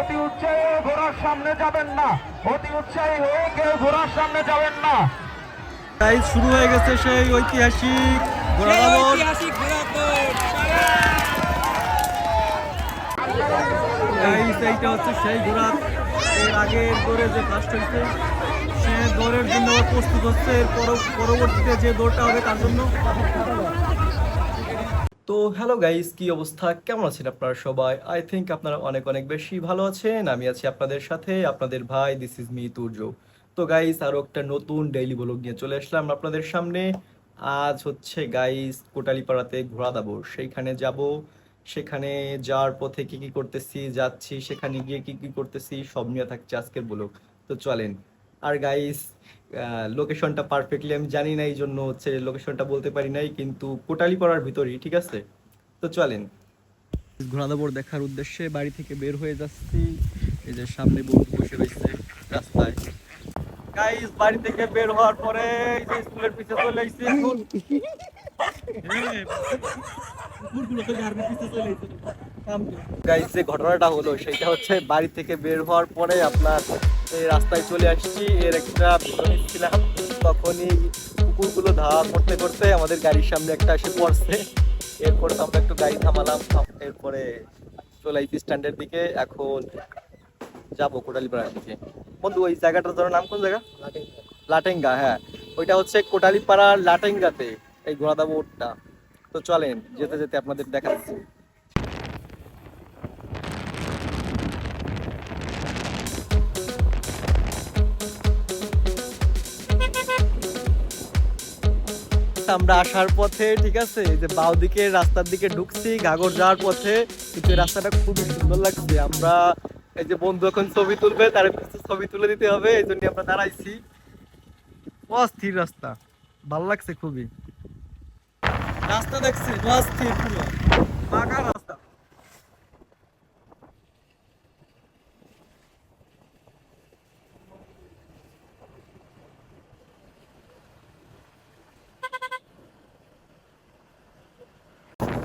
অতি উৎসাহী হয়ে ঘোড়ার সামনে যাবেন না, অতি উৎসাহী হয়ে কেউ ঘোড়ার সামনে যাবেন না। তাই শুরু হয়ে গেছে সেই ঐতিহাসিক ঘোড়াদৌড়। এইটা হচ্ছে সেই ঘোড়া, এর আগের দৌড়ে যে ফার্স্ট হয়েছে সে দৌড়ের জন্য প্রস্তুত হচ্ছে, এর পরবর্তীতে যে দৌড়টা হবে তার জন্য। তো হ্যালো গাইস, কি অবস্থা, কেমন আছেন আপনারা সবাই? আই থিঙ্ক আপনারা অনেক অনেক বেশি ভালো আছেন। আমি আছি আপনাদের সাথে, আপনাদের ভাই, দিস ইজ মি তুর্য। তো গাইস, আরও একটা নতুন ডেইলি ব্লগ নিয়ে চলে আসলাম আপনাদের সামনে। আজ হচ্ছে গাইস কোটালীপাড়াতে ঘোড়া দাবো, সেইখানে যাব। সেখানে যাওয়ার পথে কি কি করতেছি, যাচ্ছি সেখানে গিয়ে কি কি করতেছি সব নিয়ে থাকছে আজকের ব্লগ। তো চলেন। আর গাইস, লোকেশনটা পারফেক্টলি আমি জানি না, এই জন্য হচ্ছে লোকেশনটা বলতে পারি নাই, কিন্তু কোটালীপাড়ার ভিতরই, ঠিক আছে? তো চলেন। ঘোড়াদৌড় দেখার উদ্দেশ্যে বাড়ি থেকে বের হয়ে যাচ্ছি। এই যে সামনে বন্ধু বসে রয়েছে রাস্তায়। গাইস, বাড়ি থেকে বের হওয়ার পরে এই যে স্কুলের পিছে চলে আসছি এখন। গাইস, যে ঘটনাটা হলো সেটা হচ্ছে বাড়ি থেকে বের হওয়ার পরে আপনার এই রাস্তায় চলে আসছি। এর একটা ভিডিও নিচ্ছিলাম, তখনই কুকুরগুলো ধাওয়া করতে করতে আমাদের গাড়ির সামনে একটা এসে পড়ছে। এরপরে তো আমরা একটু গাড়ি থামালাম, এরপরে চলে আইছি স্ট্যান্ডের দিকে। এখন যাবো কোটালীপাড়ার দিকে। বন্ধু, ওই জায়গাটার ধরো নাম কোন জায়গা? লাটেঙ্গা। হ্যাঁ, ওইটা হচ্ছে কোটালীপাড়ার লাটেঙ্গাতে এই ঘোড়া দাবটা। তো চলেন, যেতে যেতে আপনাদের দেখাচ্ছি। আমরা আসার পথে, ঠিক আছে, এই যে বাউ দিকে রাস্তার দিকে ঢুকছি ঘাগর যাওয়ার পথে, কিন্তু এই রাস্তাটা খুবই সুন্দর লাগছে। আমরা এই যে বন্ধু এখন ছবি তুলবে, তার পিছনে ছবি তুলে দিতে হবে, এই জন্য আমরা দাঁড়াইছি। অস্থির রাস্তা, ভালো লাগছে খুবই। রাস্তা দেখছি অস্থির, পুরো পাকা রাস্তা।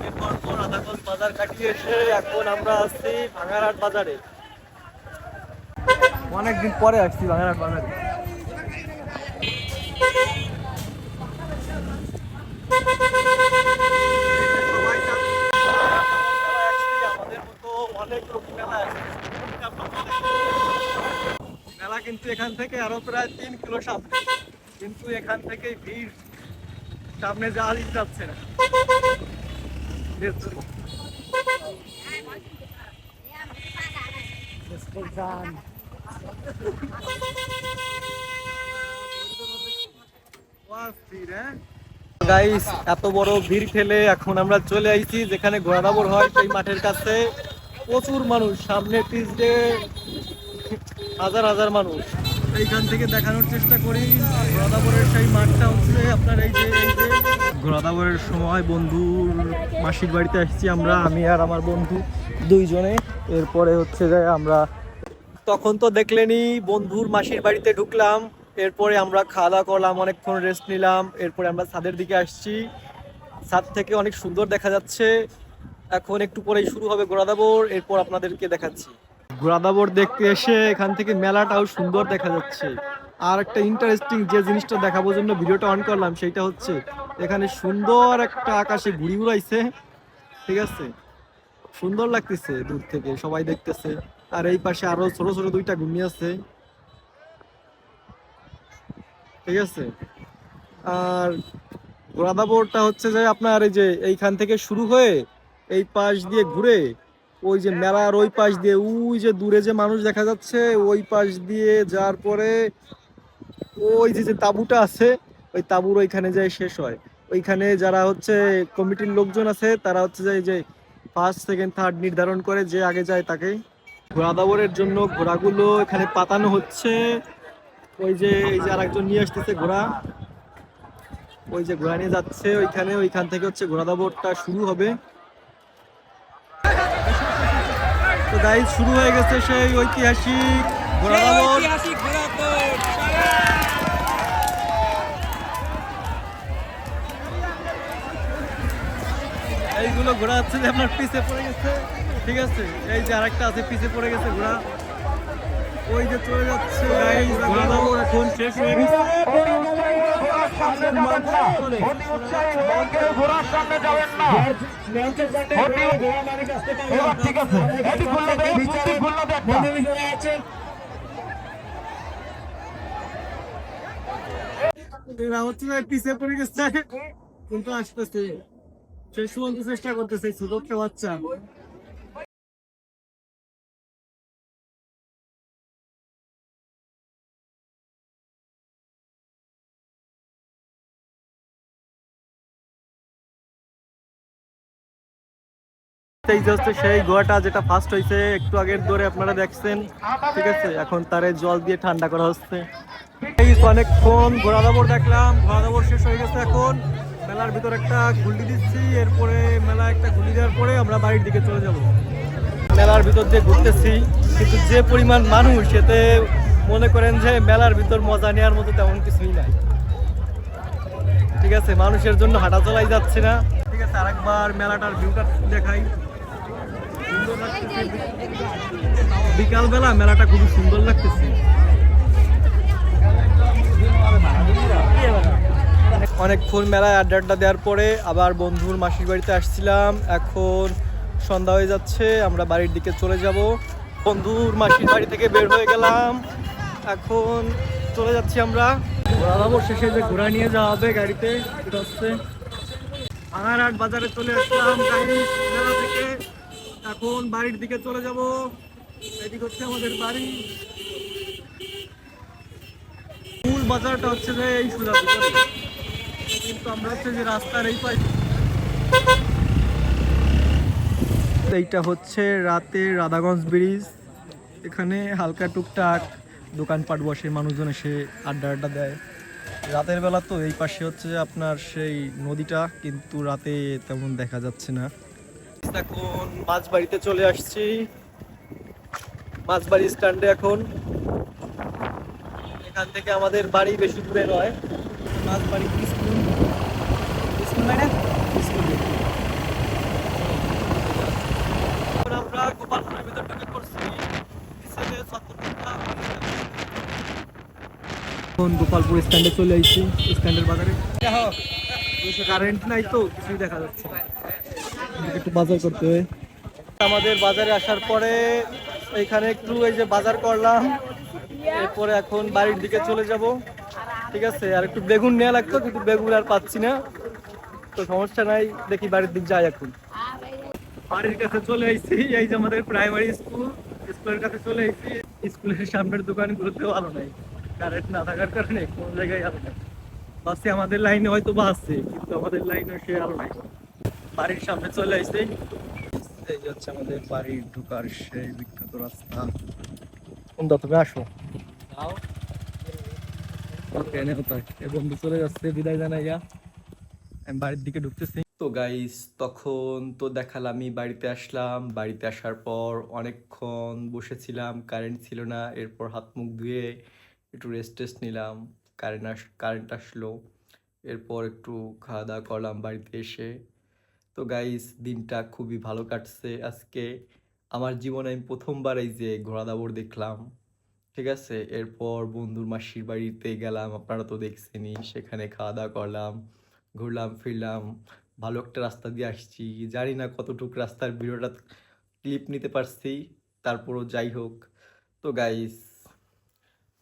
এরপর রাধাগঞ্জ বাজার কাটিয়ে এসে এখন আমরা আসছি ভাঙারহাট বাজারে। অনেকদিন পরে আসছি ভাঙারহাট বাজারে। মেলা কিন্তু এখান থেকে আরো প্রায় 3 কিলো সামনে, কিন্তু এখান থেকে ভিড়, সামনে যাওয়া যাচ্ছে না। গাইস, এত বড় ভিড় ঠেলে এখন আমরা চলে আইছি যেখানে ঘোড়া দাবড় হয়, সেই মাঠের কাছে। প্রচুর মানুষ, সামনে পিছনে হাজার হাজার মানুষ। এইখান থেকে দেখানোর চেষ্টা করি ঘোড়া দাবড়ের সেই মাঠটা হচ্ছে আপনার এই যে ঘোড়া দাবড়ের সময় বন্ধুর মাসির বাড়িতে আসছি আমরা, আমি আর আমার বন্ধু দুইজনে। এরপরে হচ্ছে যে আমরা তখন তো দেখলেনি বন্ধুর মাসির বাড়িতে ঢুকলাম, এরপরে আমরা খাওয়া দাওয়া করলাম, অনেকক্ষণ রেস্ট নিলাম, এরপরে আমরা ছাদের দিকে আসছি। ছাদ থেকে অনেক সুন্দর দেখা যাচ্ছে। এখন একটু পরেই শুরু হবে ঘোড়া দাবড়, এরপর আপনাদেরকে দেখাচ্ছি। ঘোড়া দাবড় দেখতে এসে এখান থেকে মেলাটাও সুন্দর দেখা যাচ্ছে। আর একটা ইন্টারেস্টিং যে জিনিসটা দেখাবোর জন্য ভিডিওটা অন করলাম সেইটা হচ্ছে এখানে সুন্দর একটা আকাশে ঘুড়ি উড়াইছে, ঠিক আছে, সুন্দর লাগতেছে দূর থেকে, সবাই দেখতেছে। আর এই পাশে আরো ছোট ছোট 2টা ঘুড়ি আছে, ঠিক আছে। আর ঘোড়া দাবড়টা হচ্ছে যে আপনার এই যে এইখান থেকে শুরু হয়ে এই পাশ দিয়ে ঘুরে ওই যে মেলার ওই পাশ দিয়ে, ওই যে দূরে যে মানুষ দেখা যাচ্ছে ওই পাশ দিয়ে যাওয়ার পরে ওই যে যে তাঁবুটা আছে, ওই তাঁবুর ওইখানে যায় শেষ হয়। ওইখানে যারা হচ্ছে কমিটির লোকজন আছে তারা হচ্ছে যে ফার্স্ট সেকেন্ড থার্ড নির্ধারণ করে, যে আগে যায় তাকে। ঘোড়া দাবড়ের জন্য ঘোড়াগুলো এখানে পাতানো হচ্ছে। ওই যে এই যে আরেকজন নিয়ে আসতেছে ঘোড়া, ওই যে ঘোড়া নিয়ে যাচ্ছে ওইখানে, ওইখান থেকে হচ্ছে ঘোড়া দাবড়টা শুরু হবে। তো গাইস, শুরু হয়ে গেছে সেই ঐতিহাসিক ঘোড়া দাবড়। এইগুলো ঘোড়া হচ্ছে যে আপনার পিছে পড়ে গেছে। ঠিক আছে, এই যে আরেকটা আছে পিছে পড়ে গেছে ঘোড়া, ওই যে চলে যাচ্ছে। ঘোড়া দাবর এখন শেষ হয়ে গেছে। অতি উৎসাহী হয়ে ঘোড়ার সামনে যাবেন না, অতি উৎসাহী হয়ে কেউ ঘোড়ার সামনে যাবেন না। এবার ঠিক আছে, এটি খুললে দেখ, বুদ্ধি খুললে দেখ না। এরা হচ্ছে যে পিছে পড়ে গেছে, কিন্তু আসতেছে, শেষ পর্যন্ত চেষ্টা করতেছে ছোট একটা বাচ্চা। এই যে হচ্ছে সেই গোয়াটা যেটা ফার্স্ট হয়েছে একটু আগের ধরে আপনারা দেখছেন, ঠিক আছে, এখন তারে জল দিয়ে ঠান্ডা করা হচ্ছে। এই অনেকক্ষণ ঘোড়া দাবর দেখলাম, ঘোড়া দাবর শেষ হয়ে গেছে। এখন মেলার ভিতর একটা ঘুরলি দিচ্ছি, এরপরে মেলা একটা ঘুরলি দেওয়ার পরে আমরা বাড়ির দিকে চলে যাব। মেলার ভিতর দিয়ে ঘুরতেছি, কিন্তু যে পরিমাণ মানুষ, এতে মনে করেন যে মেলার ভিতর মজা নেওয়ার মতো তেমন কিছুই নাই। ঠিক আছে, মানুষের জন্য হাঁটা চলাই যাচ্ছে না। ঠিক আছে, আরেকবার মেলাটার ভিউটা দেখাই। সুন্দর লাগতেছে, বিকালবেলা মেলাটা খুবই সুন্দর লাগতেছে। অনেকক্ষণ মেলায় আড্ডা দেওয়ার পরে আবার বন্ধুর মাসির বাড়িতে আসছিলাম। এখন সন্ধ্যা হয়ে যাচ্ছে, আমরা বাড়ির দিকে চলে যাব। বন্ধুর মাসির বাড়ি থেকে বের হয়ে গেলাম, এখন চলে যাচ্ছি আমরা। ঘোড়া দাবর শেষে যে ঘোড়া নিয়ে যাওয়া হবে গাড়িতে, এটা হচ্ছে আনারহাট বাজারে চলে আসলাম গাইস মেলা থেকে। এখন বাড়ির দিকে চলে যাব। এদিকে হচ্ছে আমাদের বাড়ি। মূল বাজারটা হচ্ছে যে এই সুরা ভিতরে, কিন্তু আমরা হচ্ছে যে রাস্তার এই পাশে। এইটা হচ্ছে রাতের রাধাগঞ্জ ব্রিজ, এখানে হালকা টুকটাক দোকানপাট বসে, মানুষজন এসে আড্ডা দেয়। রাতের বেলা তো এই পাশে হচ্ছে আপনার সেই নদীটা, কিন্তু রাতে তেমন দেখা যাচ্ছে না। এখন মাছবাড়িতে চলে আসছি, মাছবাড়ি স্ট্যান্ডে। এখন এখান থেকে আমাদের বাড়ি বেশি দূরে নয়। মাছবাড়ি স্কুল, স্কুল মানে স্কুল। এখন আমরা গোপালপুরের ভিতর ঢুকে পড়ছি। এখন গোপালপুর স্ট্যান্ডে চলে আসছি, স্ট্যান্ডের বাজারে। কারেন্ট নাই তো কিছুই দেখা যাচ্ছে না, একটু বাজার করতে হয়। আমাদের বাজারে আসার পরে এইখানে একটু এই যে বাজার করলাম, এরপরে এখন বাড়ির দিকে চলে যাব। ঠিক আছে, আর একটু বেগুন নেওয়া লাগতো, কিন্তু বেগুন আর পাচ্ছি না, তো সমস্যা নাই, দেখি বাড়ির দিক যাই। এখন বাড়ির কাছে চলে আসছি, এই যে আমাদের প্রাইমারি স্কুল, স্কুলের কাছে চলে আসছি। স্কুলের সামনের দোকানগুলোতেও আলো নাই, কারেন্ট না থাকার কারণে কোনো জায়গায় আলো নাই। ভাবছি আমাদের লাইনে হয়তো বা আছে, কিন্তু আমাদের লাইনে সে আলো নাই। বাড়ির সামনে চলে আসছি, এই যে হচ্ছে আমাদের বাড়ির ঢোকার সেই বিখ্যাত রাস্তা। কোনটা তুমি আসো, বন্ধু চলে যাচ্ছে, বিদায় জানাইয়া আমি বাড়ির দিকে ঢুকতেছি। তো গাইস, তখন তো দেখালামই বাড়িতে আসলাম। বাড়িতে আসার পর অনেকক্ষণ বসেছিলাম, কারেন্ট ছিল না। এরপর হাত মুখ ধুয়ে একটু রেস্ট নিলাম, কারেন্ট আসলো। এরপর একটু খাওয়া দাওয়া করলাম বাড়িতে এসে। তো গাইস, দিনটা খুবই ভালো কাটছে আজকে। আমার জীবনে আমি প্রথমবার এই যে ঘোড়া দাবর দেখলাম। ঠিক আছে, এরপর বন্ধুর মাসির বাড়িতে গেলাম, আপনারা তো দেখছেনই। সেখানে খাওয়া দাওয়া করলাম, ঘুরলাম ফিরলাম, ভালো একটা রাস্তা দিয়ে আসছি। জানি না কতটুকু রাস্তার ভিডিওটা ক্লিপ নিতে পারছি, তারপরও যাই হোক। তো গাইস,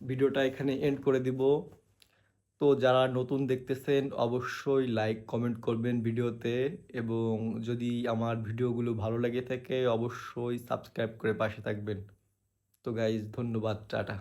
ভিডিওটা এখানে এন্ড করে দিব। তো যারা নতুন দেখতেছেন অবশ্যই লাইক কমেন্ট করবেন ভিডিওতে, এবং যদি আমার ভিডিওগুলো ভালো লেগে থাকে অবশ্যই সাবস্ক্রাইব করে পাশে থাকবেন। তো গাইস, ধন্যবাদ, টাটা।